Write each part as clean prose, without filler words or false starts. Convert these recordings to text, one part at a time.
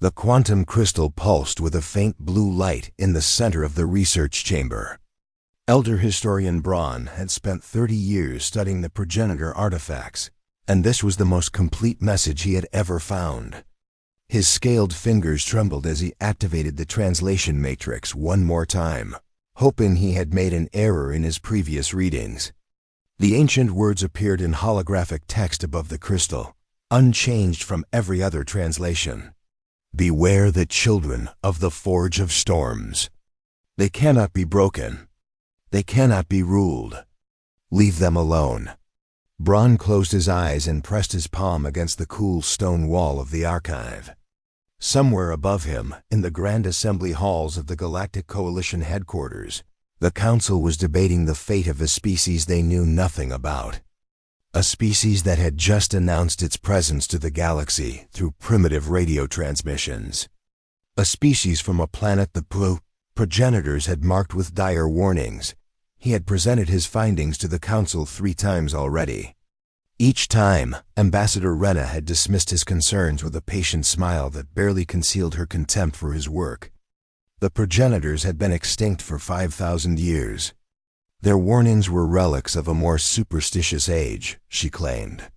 The quantum crystal pulsed with a faint blue light in the center of the research chamber. Elder historian Braun had spent 30 years studying the progenitor artifacts, and this was the most complete message he had ever found. His scaled fingers trembled as he activated the translation matrix one more time, hoping he had made an error in his previous readings. The ancient words appeared in holographic text above the crystal, unchanged from every other translation. Beware the children of the Forge of Storms. They cannot be broken. They cannot be ruled. Leave them alone. Braun closed his eyes and pressed his palm against the cool stone wall of the archive. Somewhere above him, in the grand assembly halls of the Galactic Coalition headquarters, the Council was debating the fate of a species they knew nothing about. A species that had just announced its presence to the galaxy through primitive radio transmissions. A species from a planet the progenitors had marked with dire warnings. He had presented his findings to the Council 3 times already. Each time, Ambassador Rena had dismissed his concerns with a patient smile that barely concealed her contempt for his work. The progenitors had been extinct for 5,000 years. Their warnings were relics of a more superstitious age, she claimed.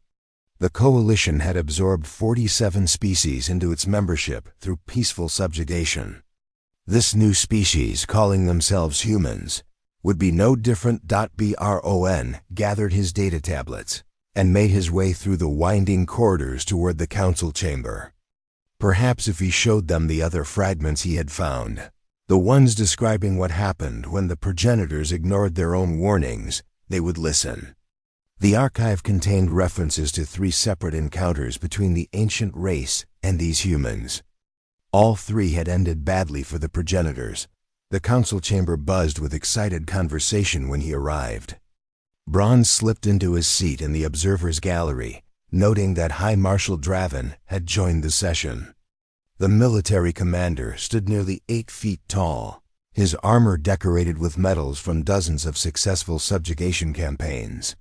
The Coalition had absorbed 47 species into its membership through peaceful subjugation. This new species, calling themselves humans, would be no different. Bron gathered his data tablets and made his way through the winding corridors toward the council chamber. Perhaps if he showed them the other fragments he had found, the ones describing what happened when the progenitors ignored their own warnings, they would listen. The archive contained references to 3 separate encounters between the ancient race and these humans. All 3 had ended badly for the progenitors. The council chamber buzzed with excited conversation when he arrived. Braun slipped into his seat in the observer's gallery, noting that High Marshal Draven had joined the session. The military commander stood nearly 8 feet tall, his armor decorated with medals from dozens of successful subjugation campaigns.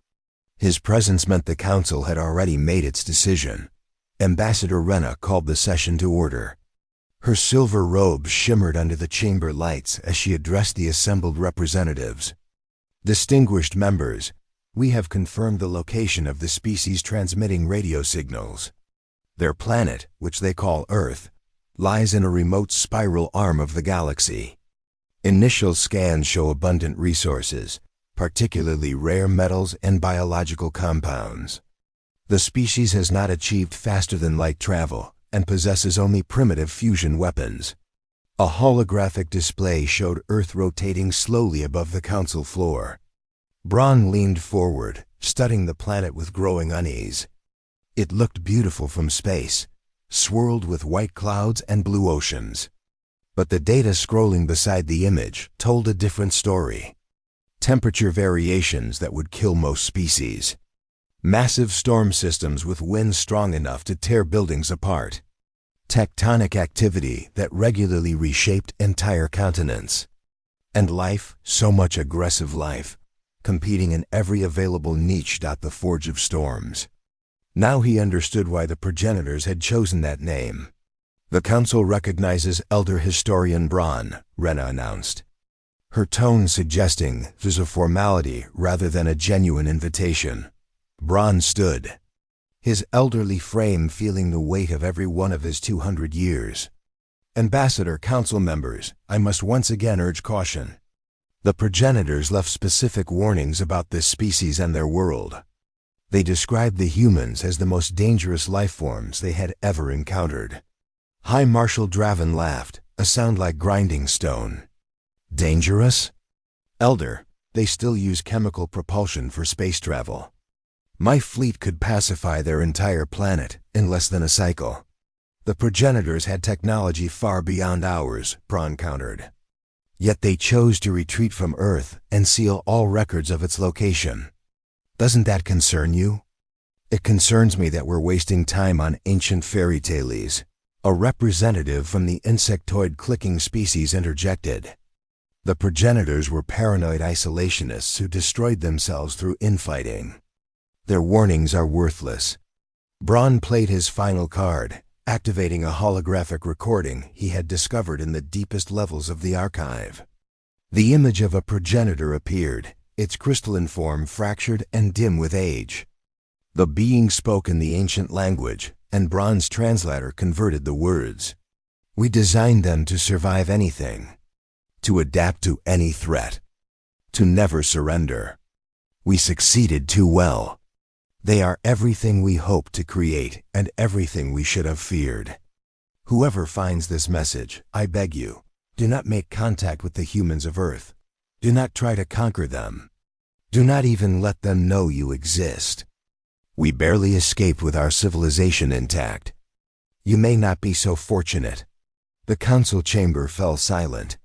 His presence meant the council had already made its decision. Ambassador Rena called the session to order. Her silver robe shimmered under the chamber lights as she addressed the assembled representatives. Distinguished members, we have confirmed the location of the species transmitting radio signals. Their planet, which they call Earth, lies in a remote spiral arm of the galaxy. Initial scans show abundant resources, particularly rare metals and biological compounds. The species has not achieved faster-than-light travel and possesses only primitive fusion weapons. A holographic display showed Earth rotating slowly above the council floor. Braun leaned forward, studying the planet with growing unease. It looked beautiful from space, swirled with white clouds and blue oceans. But the data scrolling beside the image told a different story. Temperature variations that would kill most species. Massive storm systems with winds strong enough to tear buildings apart. Tectonic activity that regularly reshaped entire continents. And life, so much aggressive life, competing in every available niche. The Forge of Storms. Now he understood why the progenitors had chosen that name. The council recognizes Elder Historian Braun, Rena announced, her tone suggesting there's a formality rather than a genuine invitation. Braun stood, his elderly frame feeling the weight of every one of his 200 years. Ambassador, council members, I must once again urge caution. The progenitors left specific warnings about this species and their world. They described the humans as the most dangerous life forms they had ever encountered. High Marshal Draven laughed, a sound like grinding stone. Dangerous? Elder, they still use chemical propulsion for space travel. My fleet could pacify their entire planet in less than a cycle. The progenitors had technology far beyond ours, Braun countered. Yet they chose to retreat from Earth and seal all records of its location. Doesn't that concern you? It concerns me that we're wasting time on ancient fairy tales. A representative from the insectoid clicking species interjected. The progenitors were paranoid isolationists who destroyed themselves through infighting. Their warnings are worthless. Braun played his final card, activating a holographic recording he had discovered in the deepest levels of the archive. The image of a progenitor appeared, its crystalline form fractured and dim with age. The being spoke in the ancient language, and Bron's translator converted the words. We designed them to survive anything, to adapt to any threat, to never surrender. We succeeded too well. They are everything we hoped to create and everything we should have feared. Whoever finds this message, I beg you, do not make contact with the humans of Earth. Do not try to conquer them. Do not even let them know you exist. We barely escaped with our civilization intact. You may not be so fortunate. The council chamber fell silent.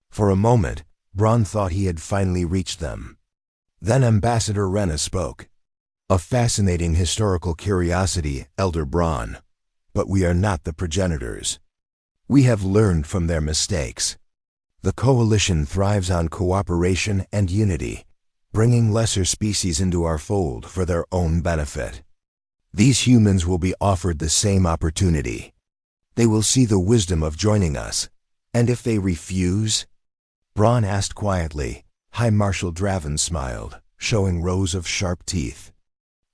For a moment, Bron thought he had finally reached them. Then Ambassador Rena spoke. A fascinating historical curiosity, Elder Bron. But we are not the progenitors. We have learned from their mistakes. The coalition thrives on cooperation and unity, bringing lesser species into our fold for their own benefit. These humans will be offered the same opportunity. They will see the wisdom of joining us. And if they refuse? Bron asked quietly. High Marshal Draven smiled, showing rows of sharp teeth.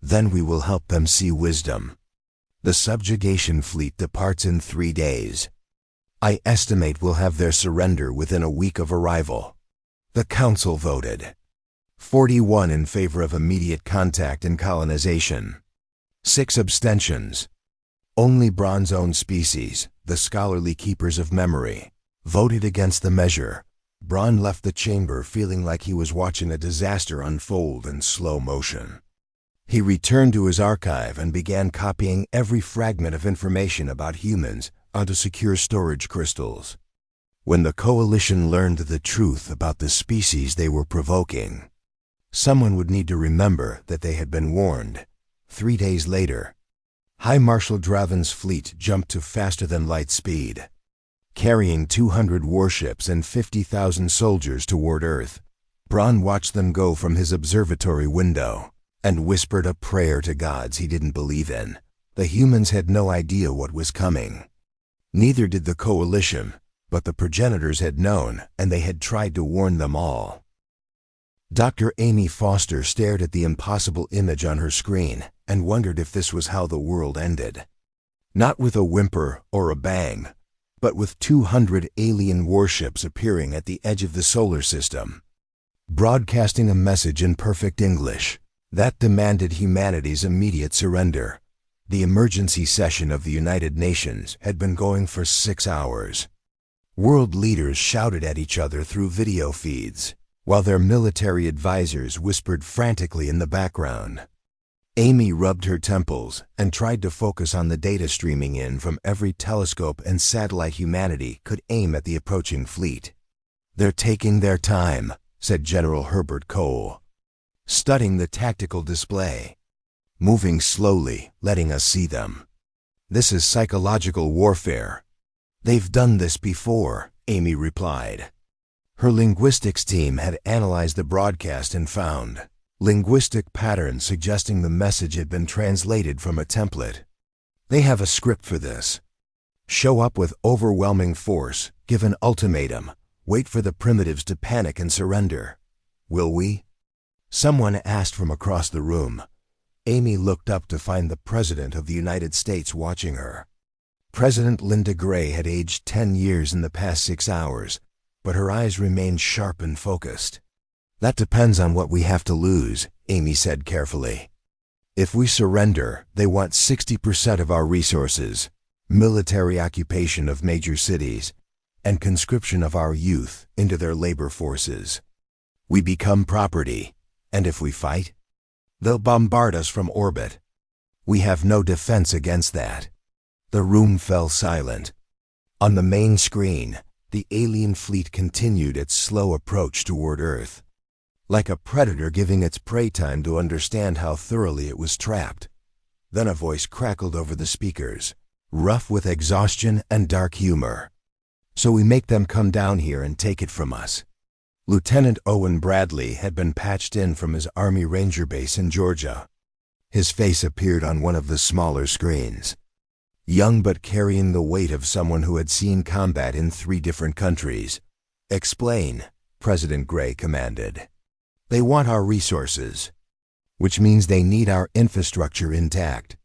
Then we will help them see wisdom. The subjugation fleet departs in 3 days. I estimate we'll have their surrender within a week of arrival. The council voted. 41 in favor of immediate contact and colonization. 6 abstentions. Only Bron's own species, the scholarly keepers of memory, voted against the measure. Bron left the chamber feeling like he was watching a disaster unfold in slow motion. He returned to his archive and began copying every fragment of information about humans onto secure storage crystals. When the coalition learned the truth about the species they were provoking, someone would need to remember that they had been warned. 3 days later, High Marshal Draven's fleet jumped to faster-than-light speed, carrying 200 warships and 50,000 soldiers toward Earth. Bron watched them go from his observatory window and whispered a prayer to gods he didn't believe in. The humans had no idea what was coming. Neither did the coalition, but the progenitors had known, and they had tried to warn them all. Dr. Amy Foster stared at the impossible image on her screen and wondered if this was how the world ended. Not with a whimper or a bang, but with 200 alien warships appearing at the edge of the solar system, broadcasting a message in perfect English that demanded humanity's immediate surrender. The emergency session of the United Nations had been going for 6 hours. World leaders shouted at each other through video feeds, while their military advisors whispered frantically in the background. Amy rubbed her temples and tried to focus on the data streaming in from every telescope and satellite humanity could aim at the approaching fleet. They're taking their time, said General Herbert Cole, studying the tactical display. Moving slowly, letting us see them. This is psychological warfare. They've done this before, Amy replied. Her linguistics team had analyzed the broadcast and found linguistic patterns suggesting the message had been translated from a template. They have a script for this. Show up with overwhelming force, give an ultimatum, wait for the primitives to panic and surrender. Will we? Someone asked from across the room. Amy looked up to find the President of the United States watching her. President Linda Gray had aged 10 years in the past 6 hours, but her eyes remained sharp and focused. That depends on what we have to lose, Amy said carefully. If we surrender, they want 60% of our resources, military occupation of major cities, and conscription of our youth into their labor forces. We become property, and if we fight, they'll bombard us from orbit. We have no defense against that. The room fell silent. On the main screen, the alien fleet continued its slow approach toward Earth, like a predator giving its prey time to understand how thoroughly it was trapped. Then a voice crackled over the speakers, rough with exhaustion and dark humor. So we make them come down here and take it from us. Lieutenant Owen Bradley had been patched in from his Army Ranger base in Georgia. His face appeared on one of the smaller screens. young but carrying the weight of someone who had seen combat in 3 different countries. "Explain," President Gray commanded. "They want our resources, which means they need our infrastructure intact.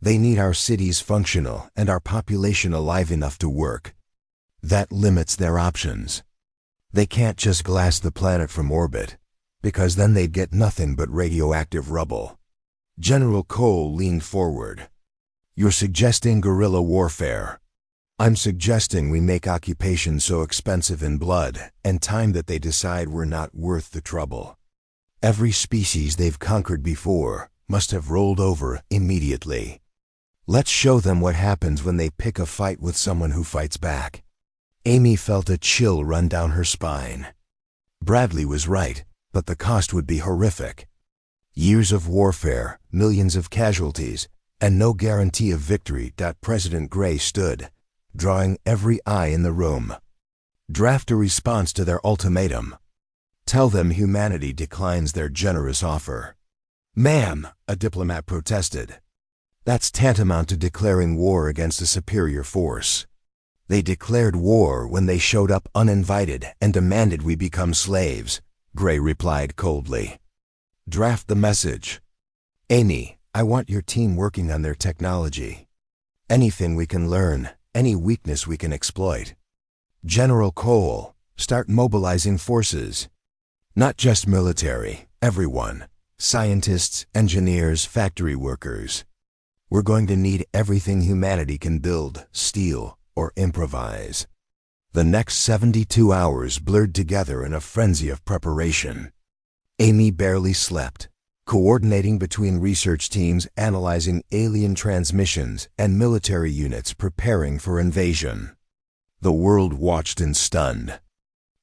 They need our cities functional and our population alive enough to work. That limits their options. They can't just glass the planet from orbit, because then they'd get nothing but radioactive rubble." General Cole leaned forward. "You're suggesting guerrilla warfare. I'm suggesting we make occupation so expensive in blood and time that they decide we're not worth the trouble. Every species they've conquered before must have rolled over immediately. Let's show them what happens when they pick a fight with someone who fights back." Amy felt a chill run down her spine. Bradley was right, but the cost would be horrific. Years of warfare, millions of casualties, and no guarantee of victory. President Gray stood, drawing every eye in the room. "Draft a response to their ultimatum. Tell them humanity declines their generous offer." "Ma'am," a diplomat protested. "That's tantamount to declaring war against a superior force. They declared war when they showed up uninvited and demanded we become slaves," Gray replied coldly. "Draft the message. Amy, I want your team working on their technology. Anything we can learn, any weakness we can exploit. General Cole, start mobilizing forces. Not just military, everyone. Scientists, engineers, factory workers. We're going to need everything humanity can build, steal, or improvise." The next 72 hours blurred together in a frenzy of preparation. Amy barely slept, coordinating between research teams analyzing alien transmissions and military units preparing for invasion. The world watched in stunned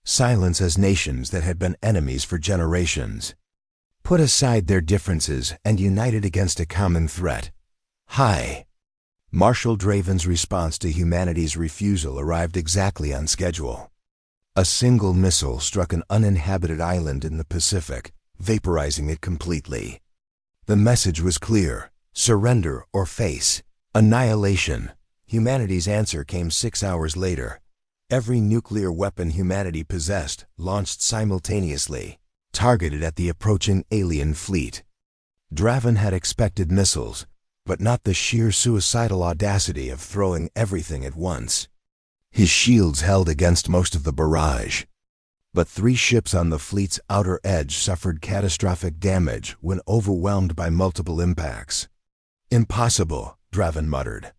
silence as nations that had been enemies for generations put aside their differences and united against a common threat. Hi. Marshal Draven's response to humanity's refusal arrived exactly on schedule. A single missile struck an uninhabited island in the Pacific, vaporizing it completely. The message was clear: surrender or face annihilation. Humanity's answer came 6 hours later. Every nuclear weapon humanity possessed launched simultaneously, targeted at the approaching alien fleet. Draven had expected missiles, but not the sheer suicidal audacity of throwing everything at once. His shields held against most of the barrage, but 3 ships on the fleet's outer edge suffered catastrophic damage when overwhelmed by multiple impacts. "Impossible," Draven muttered,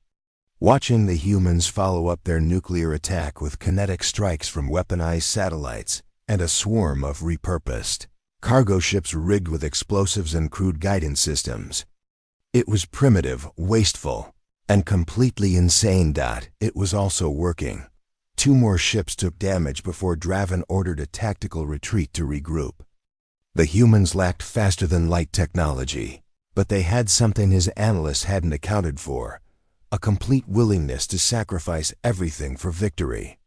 watching the humans follow up their nuclear attack with kinetic strikes from weaponized satellites and a swarm of repurposed cargo ships rigged with explosives and crude guidance systems. It was primitive, wasteful, and completely insane. It was also working. 2 more ships took damage before Draven ordered a tactical retreat to regroup. The humans lacked faster-than-light technology, but they had something his analysts hadn't accounted for: a complete willingness to sacrifice everything for victory.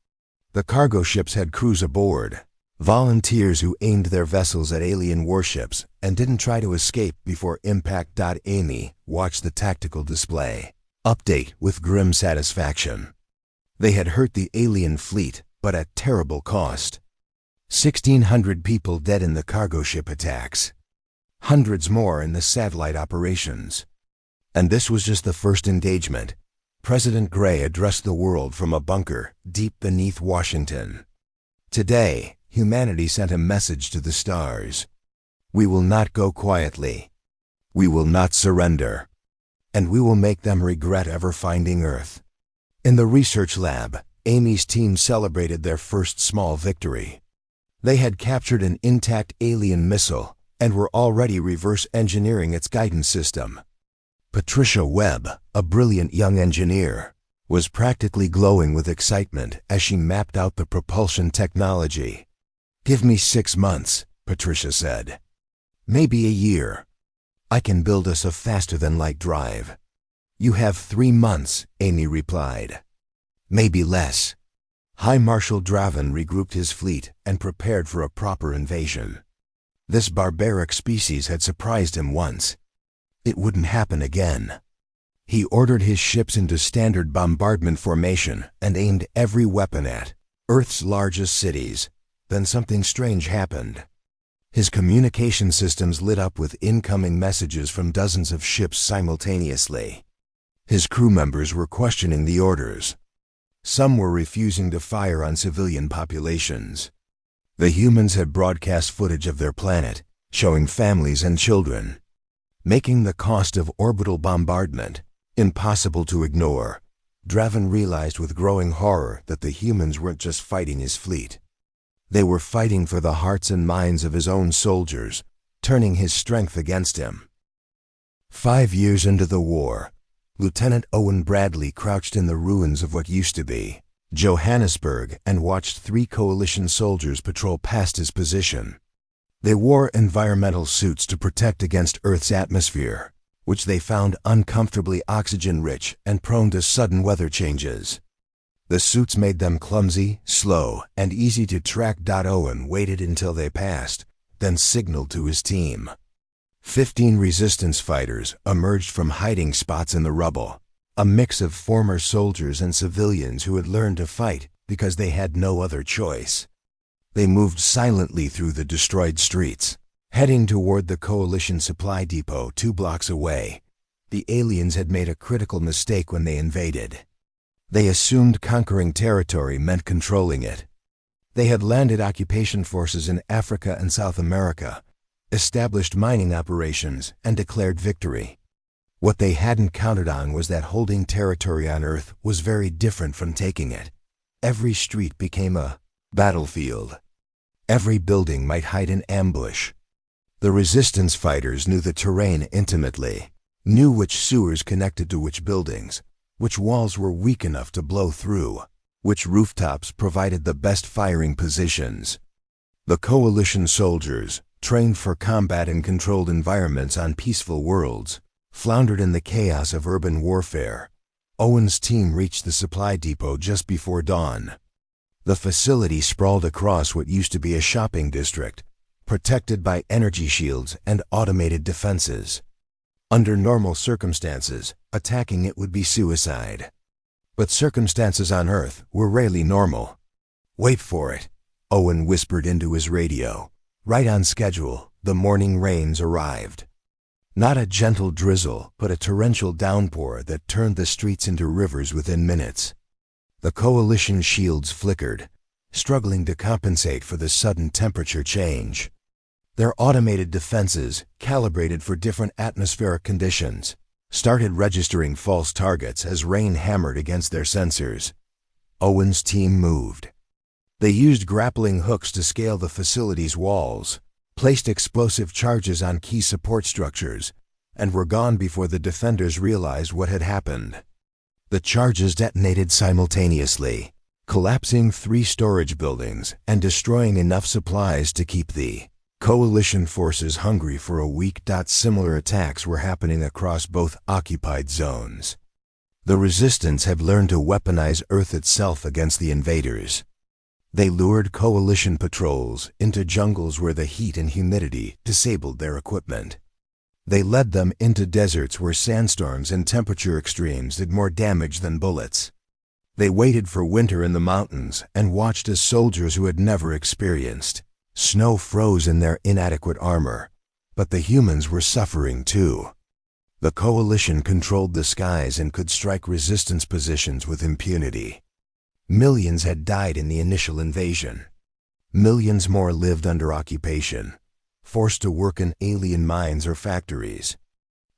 The cargo ships had crews aboard, volunteers who aimed their vessels at alien warships and didn't try to escape before impact. Amy watched the tactical display update with grim satisfaction. They had hurt the alien fleet, but at terrible cost. 1,600 people dead in the cargo ship attacks, hundreds more in the satellite operations. And this was just the first engagement. President Gray addressed the world from a bunker deep beneath Washington. Today, humanity sent a message to the stars. We will not go quietly. We will not surrender. And we will make them regret ever finding Earth. In the research lab, Amy's team celebrated their first small victory. They had captured an intact alien missile and were already reverse engineering its guidance system. Patricia Webb, a brilliant young engineer, was practically glowing with excitement as she mapped out the propulsion technology. "Give me 6 months," Patricia said. "Maybe a year. I can build us a faster-than-light drive." "You have 3 months," Amy replied. "Maybe less." High Marshal Draven regrouped his fleet and prepared for a proper invasion. This barbaric species had surprised him once. It wouldn't happen again. He ordered his ships into standard bombardment formation and aimed every weapon at Earth's largest cities. Then something strange happened. His communication systems lit up with incoming messages from dozens of ships simultaneously. His crew members were questioning the orders. Some were refusing to fire on civilian populations. The humans had broadcast footage of their planet, showing families and children, making the cost of orbital bombardment impossible to ignore. Draven realized with growing horror that the humans weren't just fighting his fleet. They were fighting for the hearts and minds of his own soldiers, turning his strength against him. 5 years into the war, Lieutenant Owen Bradley crouched in the ruins of what used to be Johannesburg and watched 3 coalition soldiers patrol past his position. They wore environmental suits to protect against Earth's atmosphere, which they found uncomfortably oxygen-rich and prone to sudden weather changes. The suits made them clumsy, slow, and easy to track. Owen waited until they passed, then signaled to his team. 15 resistance fighters emerged from hiding spots in the rubble, a mix of former soldiers and civilians who had learned to fight because they had no other choice. They moved silently through the destroyed streets, heading toward the Coalition supply depot 2 blocks away. The aliens had made a critical mistake when they invaded. They assumed conquering territory meant controlling it. They had landed occupation forces in Africa and South America, established mining operations, and declared victory. What they hadn't counted on was that holding territory on Earth was very different from taking it. Every street became a battlefield. Every building might hide an ambush. The resistance fighters knew the terrain intimately, knew which sewers connected to which buildings, which walls were weak enough to blow through, which rooftops provided the best firing positions. The coalition soldiers, trained for combat in controlled environments on peaceful worlds, floundered in the chaos of urban warfare. Owen's team reached the supply depot just before dawn. The facility sprawled across what used to be a shopping district, protected by energy shields and automated defenses. Under normal circumstances, attacking it would be suicide. But circumstances on Earth were rarely normal. "Wait for it," Owen whispered into his radio. Right on schedule, the morning rains arrived. Not a gentle drizzle, but a torrential downpour that turned the streets into rivers within minutes. The coalition shields flickered, struggling to compensate for the sudden temperature change. Their automated defenses, calibrated for different atmospheric conditions, started registering false targets as rain hammered against their sensors. Owen's team moved. They used grappling hooks to scale the facility's walls, placed explosive charges on key support structures, and were gone before the defenders realized what had happened. The charges detonated simultaneously, collapsing 3 storage buildings and destroying enough supplies to keep the coalition forces hungry for a week. Similar attacks were happening across both occupied zones. The resistance had learned to weaponize Earth itself against the invaders. They lured coalition patrols into jungles where the heat and humidity disabled their equipment. They led them into deserts where sandstorms and temperature extremes did more damage than bullets. They waited for winter in the mountains and watched as soldiers who had never experienced snow froze in their inadequate armor. But the humans were suffering too. The coalition controlled the skies and could strike resistance positions with impunity. Millions had died in the initial invasion. Millions more lived under occupation, forced to work in alien mines or factories.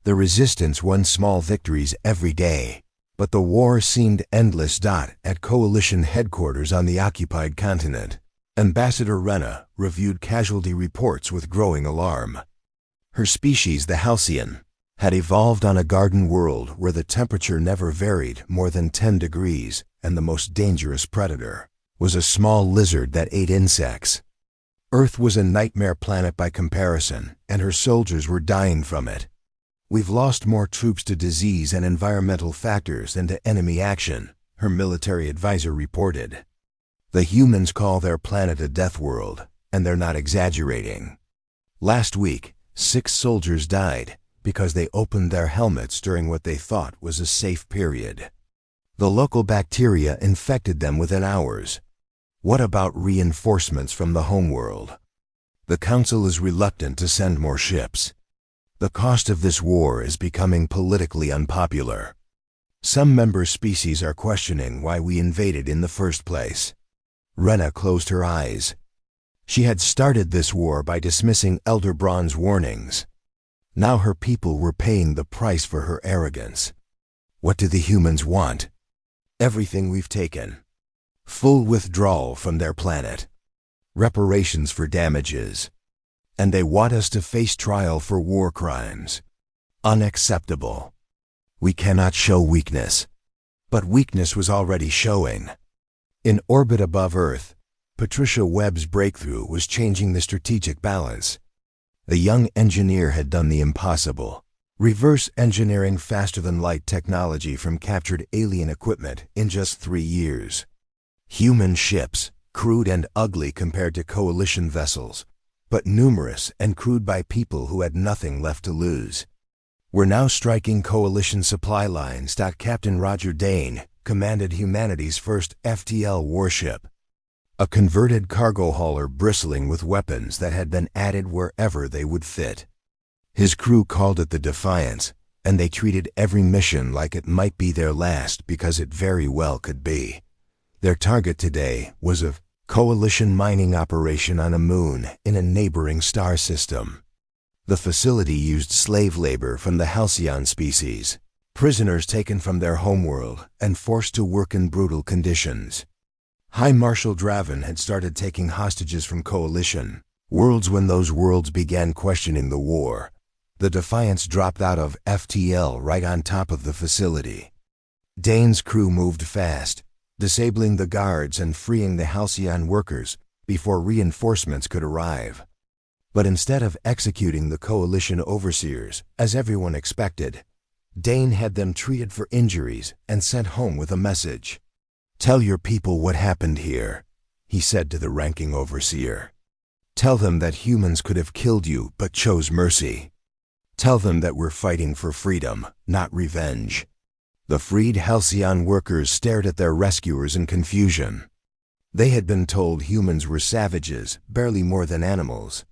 The resistance won small victories every day, but the war seemed endless. At coalition headquarters on the occupied continent, Ambassador Rena reviewed casualty reports with growing alarm. Her species, the Halcyon, had evolved on a garden world where the temperature never varied more than 10 degrees, and the most dangerous predator was a small lizard that ate insects. Earth was a nightmare planet by comparison, and her soldiers were dying from it. "We've lost more troops to disease and environmental factors than to enemy action," her military advisor reported. "The humans call their planet a deathworld, and they're not exaggerating. Last week, 6 soldiers died, because they opened their helmets during what they thought was a safe period. The local bacteria infected them within hours. What about reinforcements from the homeworld? The Council is reluctant to send more ships. The cost of this war is becoming politically unpopular. Some member species are questioning why we invaded in the first place. Rena closed her eyes. She had started this war by dismissing Elder Braun's warnings. Now her people were paying the price for her arrogance. What do the humans want? Everything we've taken. Full withdrawal from their planet. Reparations for damages. And they want us to face trial for war crimes. Unacceptable. We cannot show weakness. But weakness was already showing. In orbit above Earth, Patricia Webb's breakthrough was changing the strategic balance. The young engineer had done the impossible, reverse engineering faster-than-light technology from captured alien equipment in just 3 years. Human ships, crude and ugly compared to coalition vessels, but numerous and crewed by people who had nothing left to lose. We're now striking coalition supply lines. Captain Roger Dane commanded humanity's first FTL warship, a converted cargo hauler bristling with weapons that had been added wherever they would fit. His crew called it the Defiance, and they treated every mission like it might be their last because it very well could be. Their target today was a coalition mining operation on a moon in a neighboring star system. The facility used slave labor from the Halcyon species, prisoners taken from their homeworld and forced to work in brutal conditions. High Marshal Draven had started taking hostages from coalition worlds when those worlds began questioning the war. The Defiance dropped out of FTL right on top of the facility. Dane's crew moved fast, disabling the guards and freeing the Halcyon workers before reinforcements could arrive. But instead of executing the coalition overseers, as everyone expected, Dane had them treated for injuries and sent home with a message. "Tell your people what happened here," he said to the ranking overseer. "Tell them that humans could have killed you but chose mercy. Tell them that we're fighting for freedom, not revenge." The freed Halcyon workers stared at their rescuers in confusion. They had been told humans were savages, barely more than animals.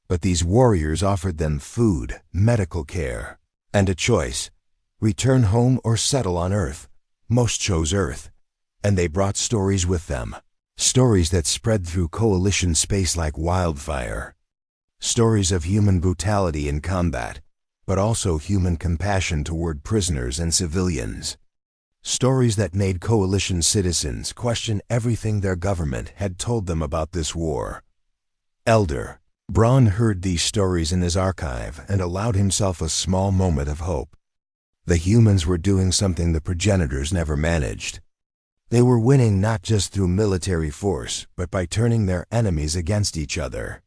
But these warriors offered them food, medical care, and a choice: return home or settle on Earth. Most chose Earth, and they brought stories with them. Stories that spread through coalition space like wildfire. Stories of human brutality in combat, but also human compassion toward prisoners and civilians. Stories that made coalition citizens question everything their government had told them about this war. Elder Braun heard these stories in his archive and allowed himself a small moment of hope. The humans were doing something the progenitors never managed. They were winning not just through military force, but by turning their enemies against each other.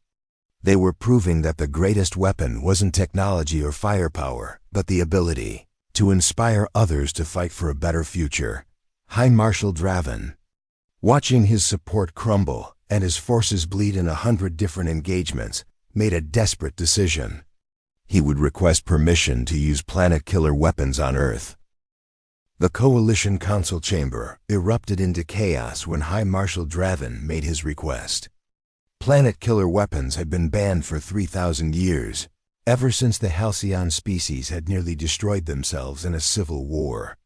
They were proving that the greatest weapon wasn't technology or firepower, but the ability to inspire others to fight for a better future. High Marshal Draven, watching his support crumble and his forces bleed in 100 different engagements, made a desperate decision. He would request permission to use planet-killer weapons on Earth. The Coalition Council chamber erupted into chaos when High Marshal Draven made his request. Planet-killer weapons had been banned for 3,000 years, ever since the Halcyon species had nearly destroyed themselves in a civil war.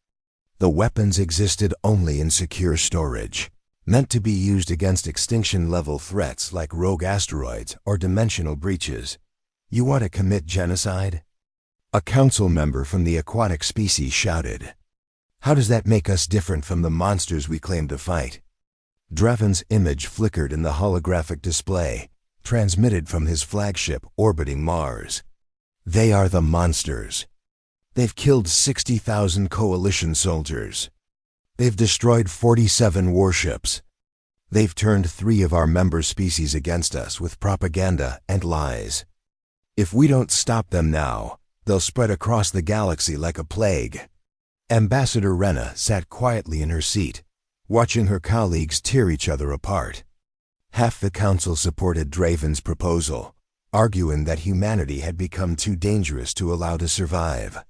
The weapons existed only in secure storage, meant to be used against extinction-level threats like rogue asteroids or dimensional breaches. "You want to commit genocide?" A council member from the aquatic species shouted. "How does that make us different from the monsters we claim to fight?" Draven's image flickered in the holographic display, transmitted from his flagship orbiting Mars. "They are the monsters. They've killed 60,000 coalition soldiers. They've destroyed 47 warships. They've turned 3 of our member species against us with propaganda and lies. If we don't stop them now, they'll spread across the galaxy like a plague." Ambassador Rena sat quietly in her seat, watching her colleagues tear each other apart. Half the council supported Draven's proposal, arguing that humanity had become too dangerous to allow to survive.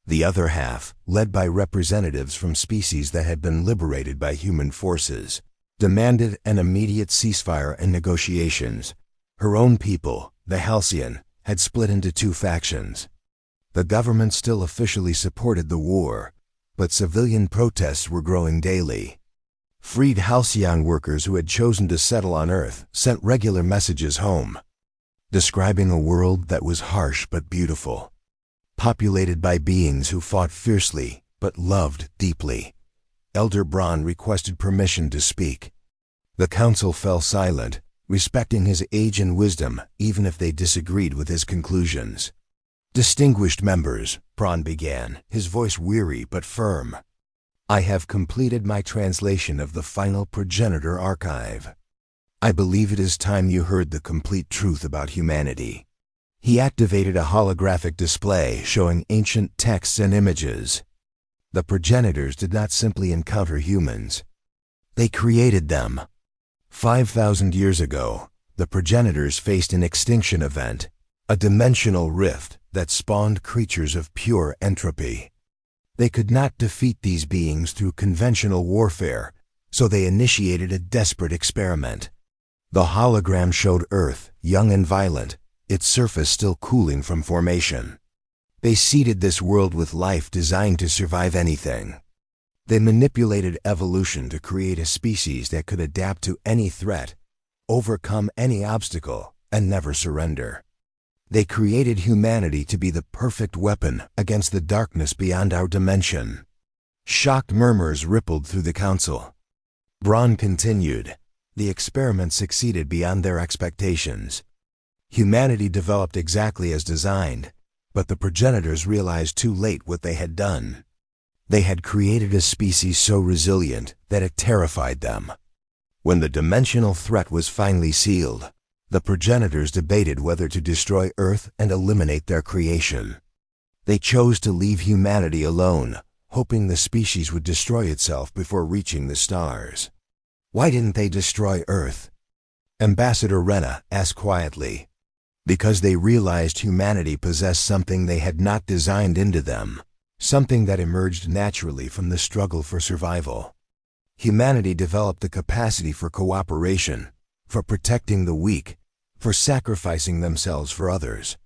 The other half, led by representatives from species that had been liberated by human forces, demanded an immediate ceasefire and negotiations. Her own people, the Halcyon, had split into two factions. The government still officially supported the war, but civilian protests were growing daily. Freed Halcyon workers who had chosen to settle on Earth sent regular messages home, describing a world that was harsh but beautiful, populated by beings who fought fiercely but loved deeply. Elder Braun requested permission to speak. The council fell silent, respecting his age and wisdom even if they disagreed with his conclusions. "Distinguished members," Braun began, his voice weary but firm, "I have completed my translation of the final progenitor archive. I believe it is time you heard the complete truth about humanity." He activated a holographic display showing ancient texts and images. The progenitors did not simply encounter humans. They created them. 5,000 years ago, the progenitors faced an extinction event, a dimensional rift that spawned creatures of pure entropy. They could not defeat these beings through conventional warfare, so they initiated a desperate experiment. The hologram showed Earth, young and violent, its surface still cooling from formation. They seeded this world with life designed to survive anything. They manipulated evolution to create a species that could adapt to any threat, overcome any obstacle, and never surrender. They created humanity to be the perfect weapon against the darkness beyond our dimension. Shocked murmurs rippled through the council. Braun continued, "The experiment succeeded beyond their expectations. Humanity developed exactly as designed, but the progenitors realized too late what they had done. They had created a species so resilient that it terrified them. When the dimensional threat was finally sealed, the progenitors debated whether to destroy Earth and eliminate their creation. They chose to leave humanity alone, hoping the species would destroy itself before reaching the stars." "Why didn't they destroy Earth?" Ambassador Rena asked quietly. "Because they realized humanity possessed something they had not designed into them, something that emerged naturally from the struggle for survival. Humanity developed the capacity for cooperation, for protecting the weak, for sacrificing themselves for others.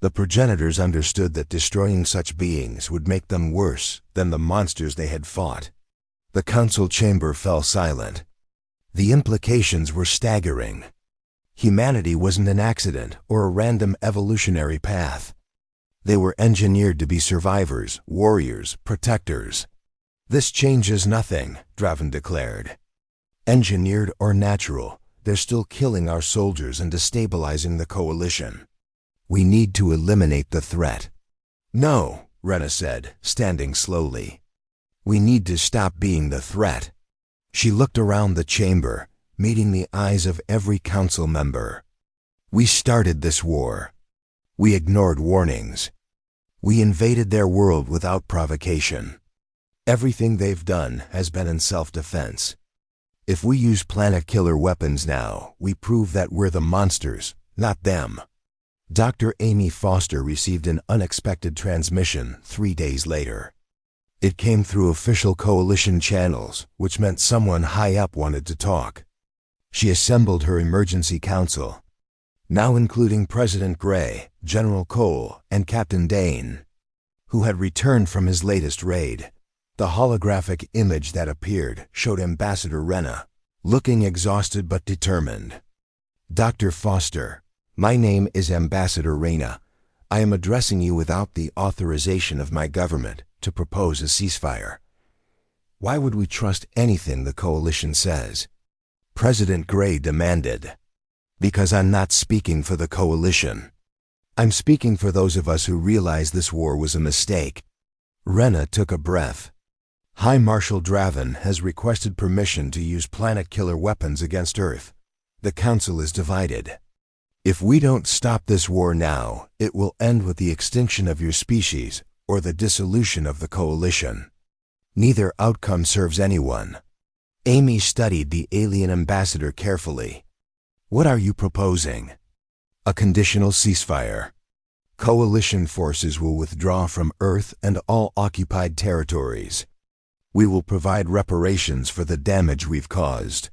The progenitors understood that destroying such beings would make them worse than the monsters they had fought." The council chamber fell silent. The implications were staggering. Humanity wasn't an accident or a random evolutionary path. They were engineered to be survivors, warriors, protectors. "This changes nothing," Draven declared. "Engineered or natural, they're still killing our soldiers and destabilizing the coalition. We need to eliminate the threat." "No," Rena said, standing slowly. "We need to stop being the threat." She looked around the chamber, meeting the eyes of every council member. "We started this war. We ignored warnings. We invaded their world without provocation. Everything they've done has been in self-defense. If we use planet-killer weapons now, we prove that we're the monsters, not them." Dr. Amy Foster received an unexpected transmission 3 days later. It came through official coalition channels, which meant someone high up wanted to talk. She assembled her emergency council, now including President Gray, General Cole, and Captain Dane, who had returned from his latest raid. The holographic image that appeared showed Ambassador Rena, looking exhausted but determined. "Dr. Foster, my name is Ambassador Rena. I am addressing you without the authorization of my government to propose a ceasefire. Why would we trust anything the coalition says?" President Gray demanded. "Because I'm not speaking for the coalition. I'm speaking for those of us who realize this war was a mistake." Rena took a breath. "High Marshal Draven has requested permission to use planet-killer weapons against Earth. The Council is divided. If we don't stop this war now, it will end with the extinction of your species or the dissolution of the coalition. Neither outcome serves anyone." Amy studied the alien ambassador carefully. "What are you proposing?" A conditional ceasefire. Coalition forces will withdraw from Earth and all occupied territories. We will provide reparations for the damage we've caused.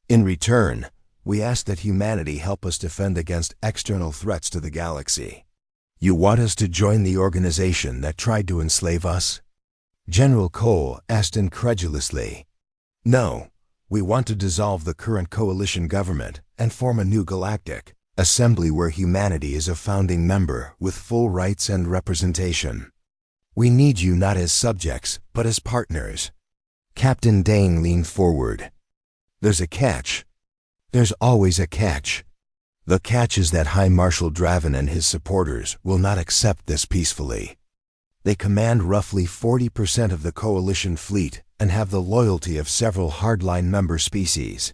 In return, we ask that humanity help us defend against external threats to the galaxy. You want us to join the organization that tried to enslave us? General Cole asked incredulously. No, we want to dissolve the current coalition government and form a new galactic assembly where humanity is a founding member with full rights and representation. We need you not as subjects, but as partners. Captain Dane leaned forward. There's a catch. There's always a catch. The catch is that High Marshal Draven and his supporters will not accept this peacefully. They command roughly 40% of the coalition fleet and have the loyalty of several hardline member species.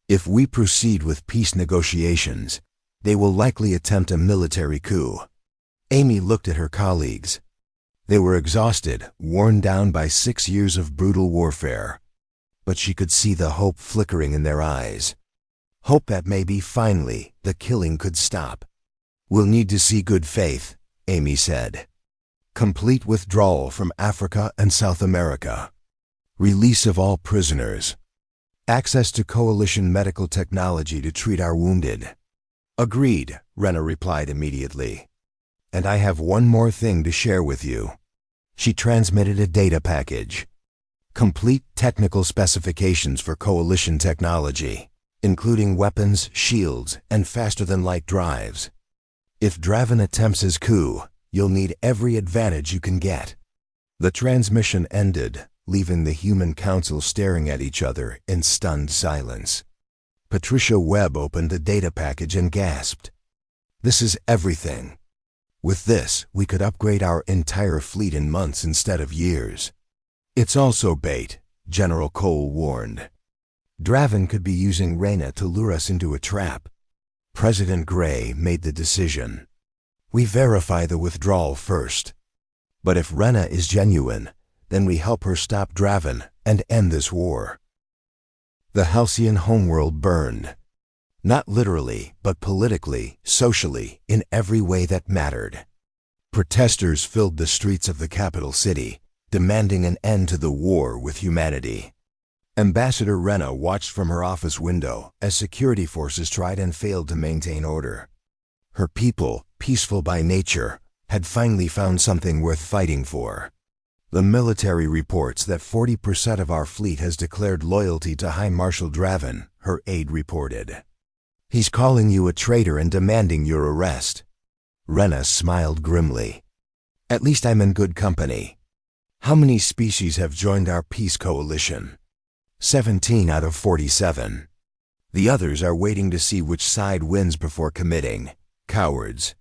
If we proceed with peace negotiations, they will likely attempt a military coup. Amy looked at her colleagues. They were exhausted, worn down by 6 years of brutal warfare. But she could see the hope flickering in their eyes. Hope that maybe, finally, the killing could stop. We'll need to see good faith, Amy said. Complete withdrawal from Africa and South America. Release of all prisoners. Access to coalition medical technology to treat our wounded. Agreed, Rena replied immediately. And I have one more thing to share with you. She transmitted a data package. Complete technical specifications for coalition technology, including weapons, shields, and faster-than-light drives. If Draven attempts his coup, you'll need every advantage you can get. The transmission ended, leaving the human council staring at each other in stunned silence. Patricia Webb opened the data package and gasped. This is everything. With this, we could upgrade our entire fleet in months instead of years. It's also bait, General Cole warned. Draven could be using Reyna to lure us into a trap. President Gray made the decision. We verify the withdrawal first. But if Reyna is genuine, then we help her stop Draven and end this war. The Halcyon homeworld burned. Not literally, but politically, socially, in every way that mattered. Protesters filled the streets of the capital city, demanding an end to the war with humanity. Ambassador Reyna watched from her office window as security forces tried and failed to maintain order. Her people, peaceful by nature, had finally found something worth fighting for. The military reports that 40% of our fleet has declared loyalty to High Marshal Draven, her aide reported. He's calling you a traitor and demanding your arrest. Reyna smiled grimly. At least I'm in good company. How many species have joined our peace coalition? 17 out of 47. The others are waiting to see which side wins before committing. Cowards.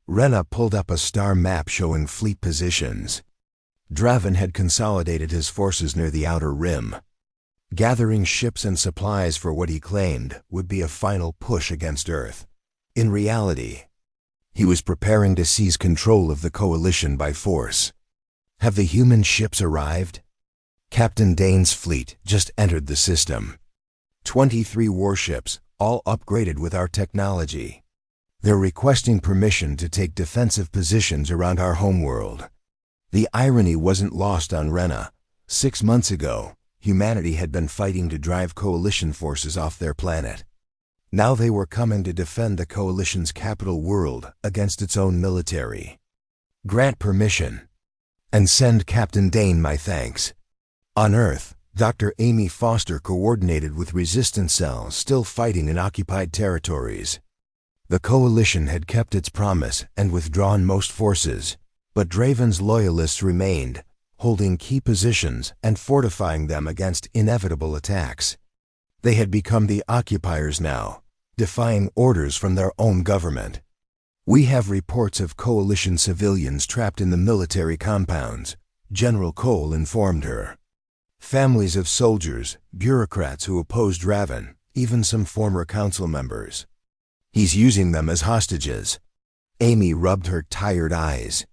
Reyna pulled up a star map showing fleet positions. Draven had consolidated his forces near the outer rim. Gathering ships and supplies for what he claimed would be a final push against Earth. In reality, he was preparing to seize control of the coalition by force. Have the human ships arrived? Captain Dane's fleet just entered the system. 23 warships, all upgraded with our technology. They're requesting permission to take defensive positions around our homeworld. The irony wasn't lost on Reyna. 6 months ago, humanity had been fighting to drive coalition forces off their planet. Now they were coming to defend the coalition's capital world against its own military. Grant permission. And send Captain Dane my thanks. On Earth, Dr. Amy Foster coordinated with resistance cells still fighting in occupied territories. The coalition had kept its promise and withdrawn most forces, but Draven's loyalists remained, holding key positions and fortifying them against inevitable attacks. They had become the occupiers now, defying orders from their own government. We have reports of coalition civilians trapped in the military compounds, General Cole informed her. Families of soldiers, bureaucrats who opposed Draven, even some former council members. He's using them as hostages. Amy rubbed her tired eyes.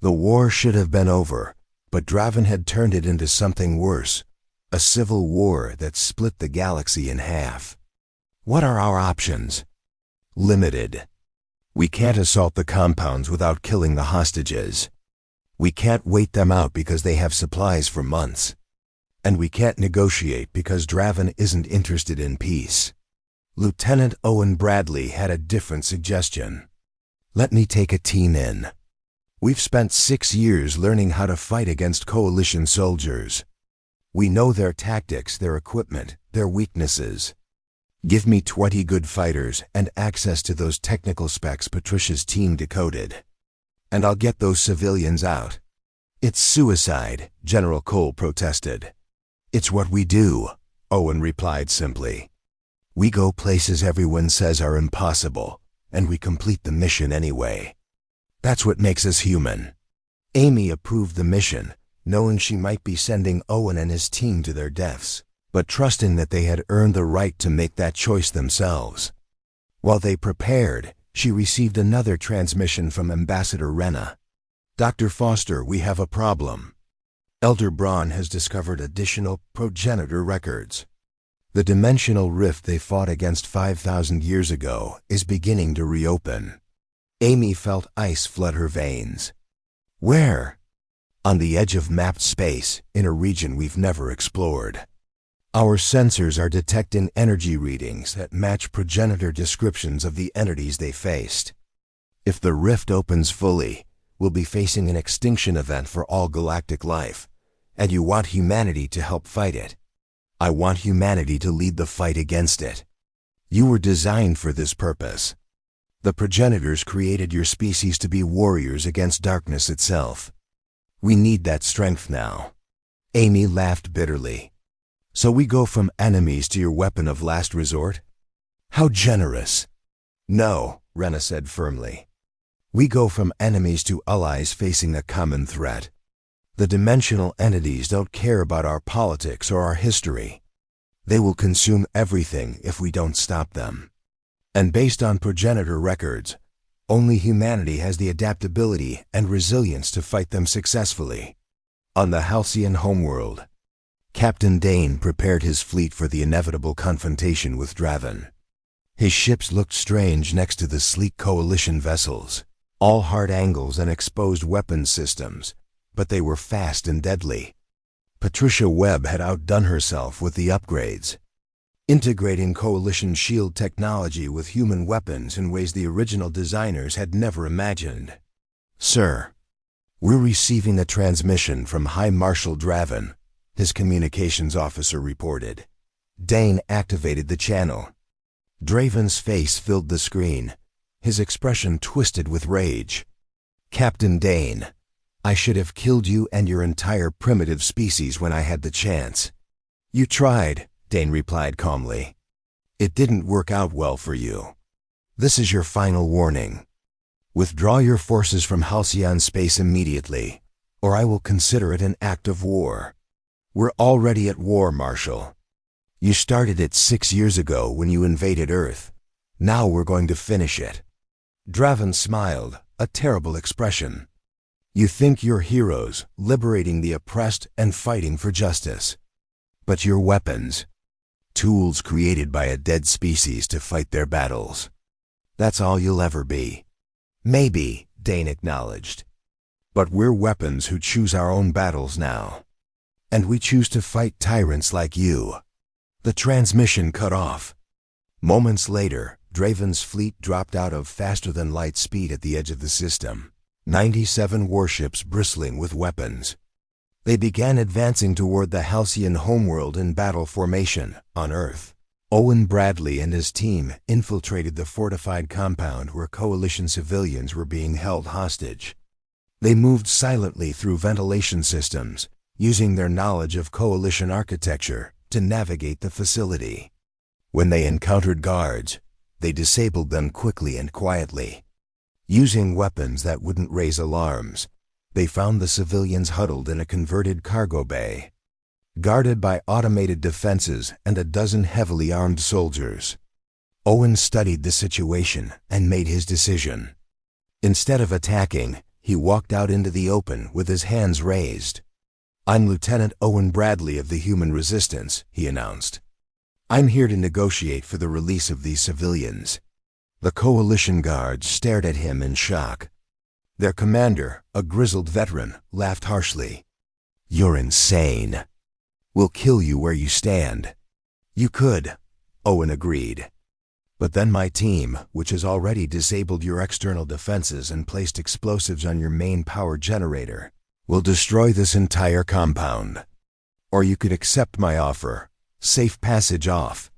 The war should have been over, but Draven had turned it into something worse, a civil war that split the galaxy in half. What are our options? Limited. We can't assault the compounds without killing the hostages. We can't wait them out because they have supplies for months. And we can't negotiate because Draven isn't interested in peace. Lieutenant Owen Bradley had a different suggestion. Let me take a team in. We've spent 6 years learning how to fight against coalition soldiers. We know their tactics, their equipment, their weaknesses. Give me 20 good fighters and access to those technical specs Patricia's team decoded. And I'll get those civilians out. It's suicide, General Cole protested. It's what we do, Owen replied simply. We go places everyone says are impossible, and we complete the mission anyway. That's what makes us human. Amy approved the mission, knowing she might be sending Owen and his team to their deaths, but trusting that they had earned the right to make that choice themselves. While they prepared, she received another transmission from Ambassador Renna. Dr. Foster, we have a problem. Elder Braun has discovered additional progenitor records. The dimensional rift they fought against 5,000 years ago is beginning to reopen. Amy felt ice flood her veins. Where? On the edge of mapped space, in a region we've never explored. Our sensors are detecting energy readings that match progenitor descriptions of the entities they faced. If the rift opens fully, we'll be facing an extinction event for all galactic life, and you want humanity to help fight it. I want humanity to lead the fight against it. You were designed for this purpose. The progenitors created your species to be warriors against darkness itself. We need that strength now. Amy laughed bitterly. So we go from enemies to your weapon of last resort? How generous. No, Renna said firmly. We go from enemies to allies facing a common threat. The dimensional entities don't care about our politics or our history. They will consume everything if we don't stop them. And based on progenitor records, only humanity has the adaptability and resilience to fight them successfully. On the Halcyon homeworld, Captain Dane prepared his fleet for the inevitable confrontation with Draven. His ships looked strange next to the sleek coalition vessels, all hard angles and exposed weapons systems, but they were fast and deadly. Patricia Webb had outdone herself with the upgrades, integrating coalition shield technology with human weapons in ways the original designers had never imagined. Sir, we're receiving a transmission from High Marshal Draven, his communications officer reported. Dane activated the channel. Draven's face filled the screen, his expression twisted with rage. Captain Dane, I should have killed you and your entire primitive species when I had the chance. You tried, Dane replied calmly. It didn't work out well for you. This is your final warning. Withdraw your forces from Halcyon space immediately, or I will consider it an act of war. We're already at war, Marshal. You started it 6 years ago when you invaded Earth. Now we're going to finish it. Draven smiled, a terrible expression. You think you're heroes, liberating the oppressed and fighting for justice. But you're weapons. Tools created by a dead species to fight their battles. That's all you'll ever be. Maybe, Dane acknowledged. But we're weapons who choose our own battles now. And we choose to fight tyrants like you. The transmission cut off. Moments later, Draven's fleet dropped out of faster-than-light speed at the edge of the system. 97 warships bristling with weapons. They began advancing toward the Halcyon homeworld in battle formation, on Earth. Owen Bradley and his team infiltrated the fortified compound where Coalition civilians were being held hostage. They moved silently through ventilation systems, using their knowledge of Coalition architecture to navigate the facility. When they encountered guards, they disabled them quickly and quietly. Using weapons that wouldn't raise alarms, they found the civilians huddled in a converted cargo bay, guarded by automated defenses and a dozen heavily armed soldiers. Owen studied the situation and made his decision. Instead of attacking, he walked out into the open with his hands raised. I'm Lieutenant Owen Bradley of the Human Resistance, he announced. I'm here to negotiate for the release of these civilians. The Coalition guards stared at him in shock. Their commander, a grizzled veteran, laughed harshly. "You're insane. We'll kill you where you stand." "You could," Owen agreed. "But then my team, which has already disabled your external defenses and placed explosives on your main power generator, will destroy this entire compound. Or you could accept my offer, safe passage off.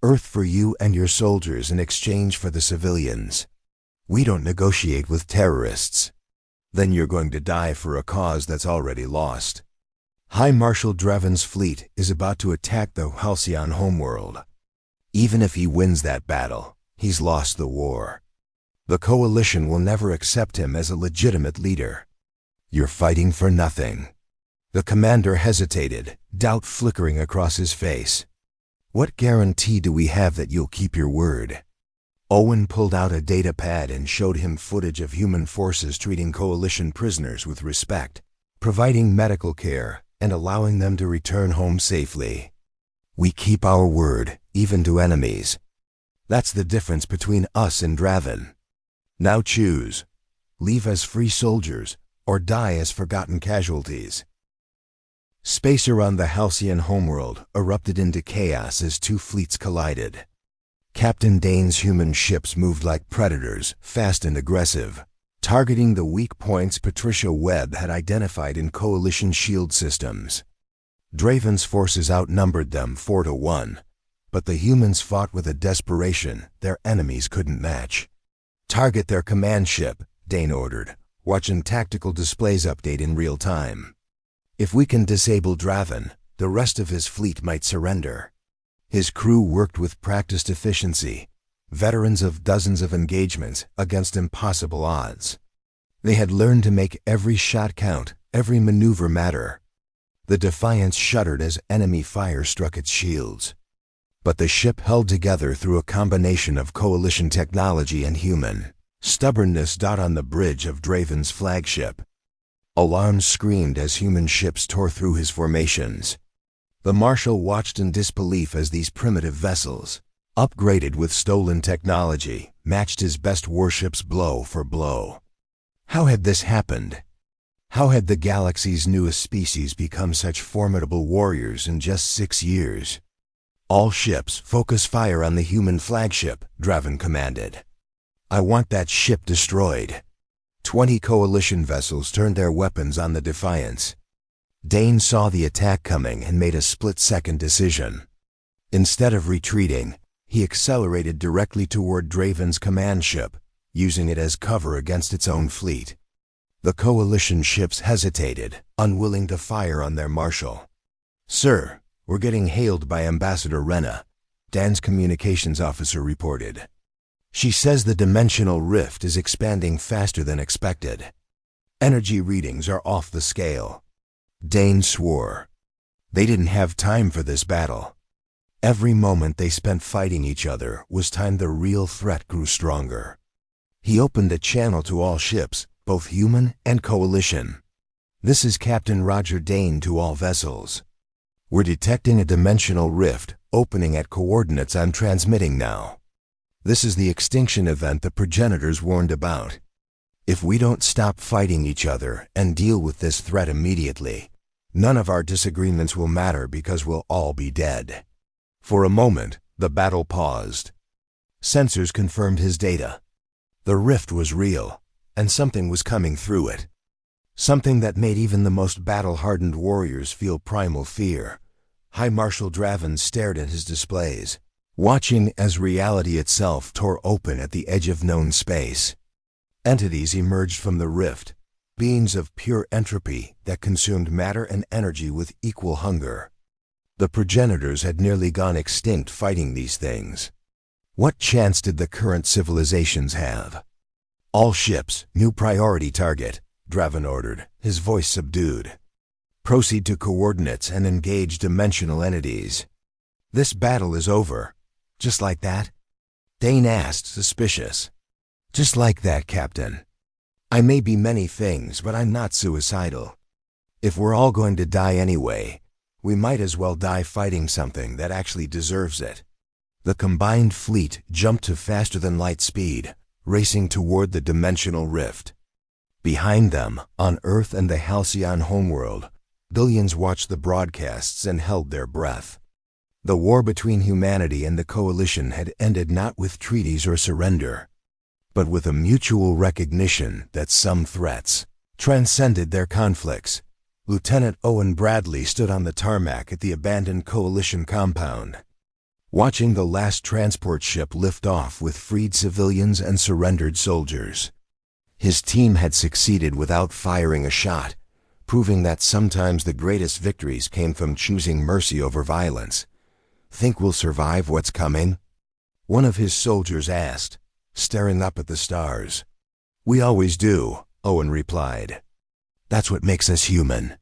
Earth for you and your soldiers in exchange for the civilians. We don't negotiate with terrorists. Then you're going to die for a cause that's already lost. High Marshal Dreven's fleet is about to attack the Halcyon homeworld. Even if he wins that battle, he's lost the war. The Coalition will never accept him as a legitimate leader. You're fighting for nothing." The commander hesitated, doubt flickering across his face. "What guarantee do we have that you'll keep your word?" Owen pulled out a data pad and showed him footage of human forces treating Coalition prisoners with respect, providing medical care, and allowing them to return home safely. "We keep our word, even to enemies. That's the difference between us and Draven. Now choose. Leave as free soldiers, or die as forgotten casualties." Space around the Halcyon homeworld erupted into chaos as two fleets collided. Captain Dane's human ships moved like predators, fast and aggressive, targeting the weak points Patricia Webb had identified in Coalition shield systems. Draven's forces outnumbered them 4-1, but the humans fought with a desperation their enemies couldn't match. "Target their command ship," Dane ordered, watching tactical displays update in real time. "If we can disable Draven, the rest of his fleet might surrender." His crew worked with practiced efficiency, veterans of dozens of engagements against impossible odds. They had learned to make every shot count, every maneuver matter. The Defiance shuddered as enemy fire struck its shields. But the ship held together through a combination of Coalition technology and human stubbornness. On the bridge of Draven's flagship, alarms screamed as human ships tore through his formations. The Marshal watched in disbelief as these primitive vessels, upgraded with stolen technology, matched his best warships blow for blow. How had this happened? How had the galaxy's newest species become such formidable warriors in just 6 years? "All ships, focus fire on the human flagship," Draven commanded. "I want that ship destroyed." 20 Coalition vessels turned their weapons on the Defiance. Dane saw the attack coming and made a split-second decision. Instead of retreating, he accelerated directly toward Draven's command ship, using it as cover against its own fleet. The Coalition ships hesitated, unwilling to fire on their Marshal. "Sir, we're getting hailed by Ambassador Rena," Dan's communications officer reported. "She says the dimensional rift is expanding faster than expected. Energy readings are off the scale." Dane swore. They didn't have time for this battle. Every moment they spent fighting each other was time the real threat grew stronger. He opened a channel to all ships, both human and Coalition. "This is Captain Roger Dane to all vessels. We're detecting a dimensional rift, opening at coordinates I'm transmitting now. This is the extinction event the progenitors warned about. If we don't stop fighting each other and deal with this threat immediately, none of our disagreements will matter because we'll all be dead." For a moment, the battle paused. Sensors confirmed his data. The rift was real, and something was coming through it. Something that made even the most battle-hardened warriors feel primal fear. High Marshal Draven stared at his displays, watching as reality itself tore open at the edge of known space. Entities emerged from the rift, beings of pure entropy that consumed matter and energy with equal hunger. The progenitors had nearly gone extinct fighting these things. What chance did the current civilizations have? "All ships, new priority target," Draven ordered, his voice subdued. "Proceed to coordinates and engage dimensional entities." "This battle is over." "Just like that?" Dane asked, suspicious. "Just like that, Captain. I may be many things, but I'm not suicidal. If we're all going to die anyway, we might as well die fighting something that actually deserves it." The combined fleet jumped to faster-than-light speed, racing toward the dimensional rift. Behind them, on Earth and the halcyon homeworld, billions watched the broadcasts and held their breath. The war between humanity and the Coalition had ended not with treaties or surrender, but with a mutual recognition that some threats transcended their conflicts. Lieutenant Owen Bradley stood on the tarmac at the abandoned Coalition compound, watching the last transport ship lift off with freed civilians and surrendered soldiers. His team had succeeded without firing a shot, proving that sometimes the greatest victories came from choosing mercy over violence. "Think we'll survive what's coming?" one of his soldiers asked, staring up at the stars. "We always do," Owen replied. "That's what makes us human."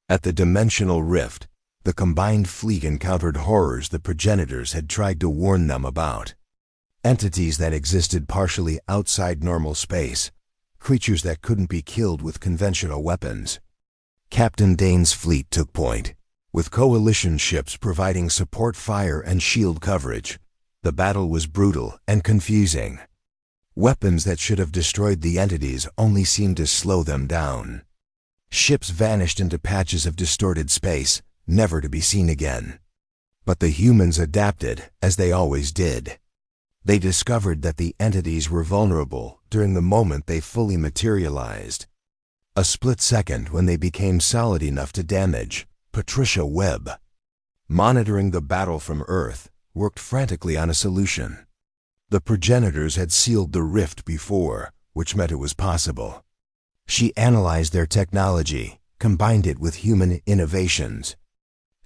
At the dimensional rift, the combined fleet encountered horrors the progenitors had tried to warn them about. Entities that existed partially outside normal space, creatures that couldn't be killed with conventional weapons. Captain Dane's fleet took point, with Coalition ships providing support fire and shield coverage. The battle was brutal and confusing. Weapons that should have destroyed the entities only seemed to slow them down. Ships vanished into patches of distorted space, never to be seen again. But the humans adapted, as they always did. They discovered that the entities were vulnerable during the moment they fully materialized. A split second when they became solid enough to damage. Patricia Webb, monitoring the battle from Earth, worked frantically on a solution. The progenitors had sealed the rift before, which meant it was possible. She analyzed their technology, combined it with human innovations,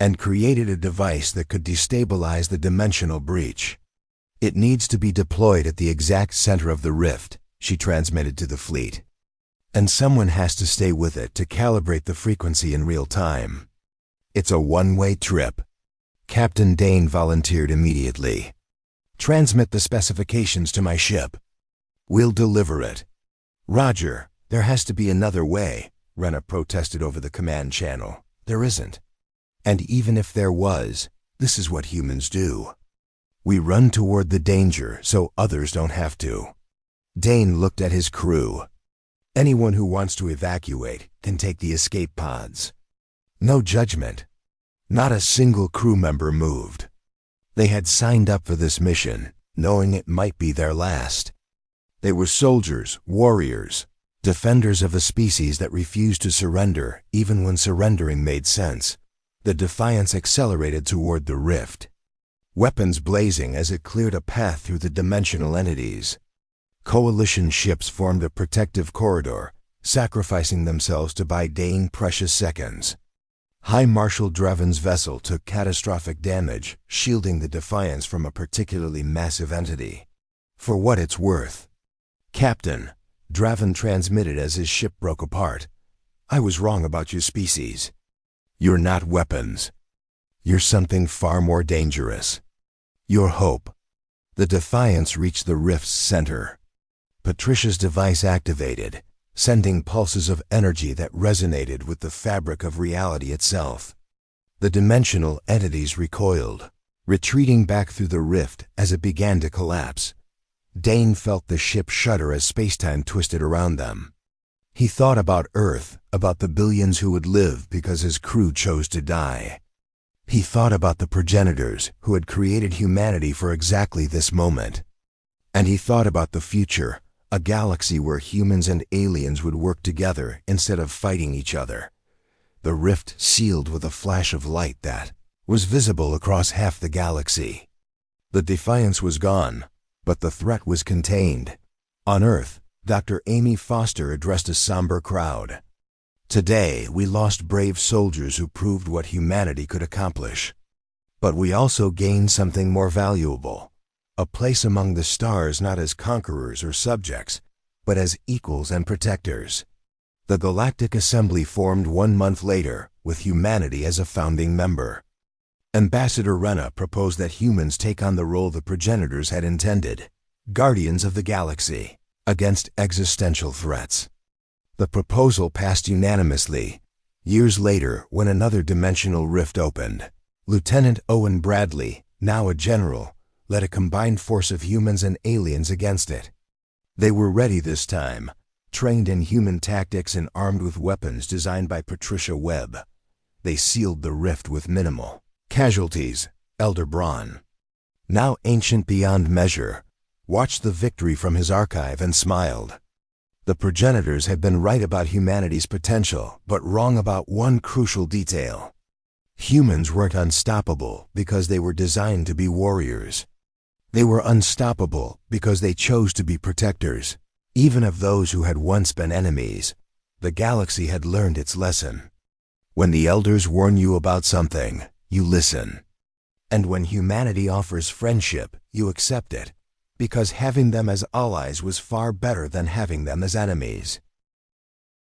and created a device that could destabilize the dimensional breach. "It needs to be deployed at the exact center of the rift," she transmitted to the fleet. "And someone has to stay with it to calibrate the frequency in real time. It's a one-way trip." Captain Dane volunteered immediately. "Transmit the specifications to my ship." "We'll deliver it." "Roger, there has to be another way," Rena protested over the command channel. "There isn't. And even if there was, this is what humans do. We run toward the danger so others don't have to." Dane looked at his crew. "Anyone who wants to evacuate can take the escape pods." No judgment. Not a single crew member moved. They had signed up for this mission, knowing it might be their last. They were soldiers, warriors, defenders of a species that refused to surrender even when surrendering made sense. The Defiance accelerated toward the rift, weapons blazing as it cleared a path through the dimensional entities. Coalition ships formed a protective corridor, sacrificing themselves to buy Dane precious seconds. High Marshal Dreven's vessel took catastrophic damage, shielding the Defiance from a particularly massive entity. "For what it's worth." "Captain," Dreven transmitted as his ship broke apart, "I was wrong about your species. You're not weapons. You're something far more dangerous. You're hope." The Defiance reached the rift's center. Patricia's device activated, sending pulses of energy that resonated with the fabric of reality itself. The dimensional entities recoiled, retreating back through the rift as it began to collapse. Dane felt the ship shudder as spacetime twisted around them. He thought about Earth, about the billions who would live because his crew chose to die. He thought about the progenitors who had created humanity for exactly this moment. And he thought about the future, a galaxy where humans and aliens would work together instead of fighting each other. The rift sealed with a flash of light that was visible across half the galaxy. The Defiance was gone, but the threat was contained. On Earth, Dr. Amy Foster addressed a somber crowd. "Today, we lost brave soldiers who proved what humanity could accomplish. But we also gained something more valuable. A place among the stars not as conquerors or subjects, but as equals and protectors." The Galactic Assembly formed 1 month later, with humanity as a founding member. Ambassador Rena proposed that humans take on the role the progenitors had intended, guardians of the galaxy, against existential threats. The proposal passed unanimously. Years later, when another dimensional rift opened, Lieutenant Owen Bradley, now a general, led a combined force of humans and aliens against it. They were ready this time, trained in human tactics and armed with weapons designed by Patricia Webb. They sealed the rift with minimal casualties. Elder Braun, now ancient beyond measure, watched the victory from his archive and smiled. The progenitors had been right about humanity's potential, but wrong about one crucial detail. Humans weren't unstoppable because they were designed to be warriors. They were unstoppable because they chose to be protectors. Even of those who had once been enemies, the galaxy had learned its lesson. When the elders warn you about something, you listen. And when humanity offers friendship, you accept it, because having them as allies was far better than having them as enemies.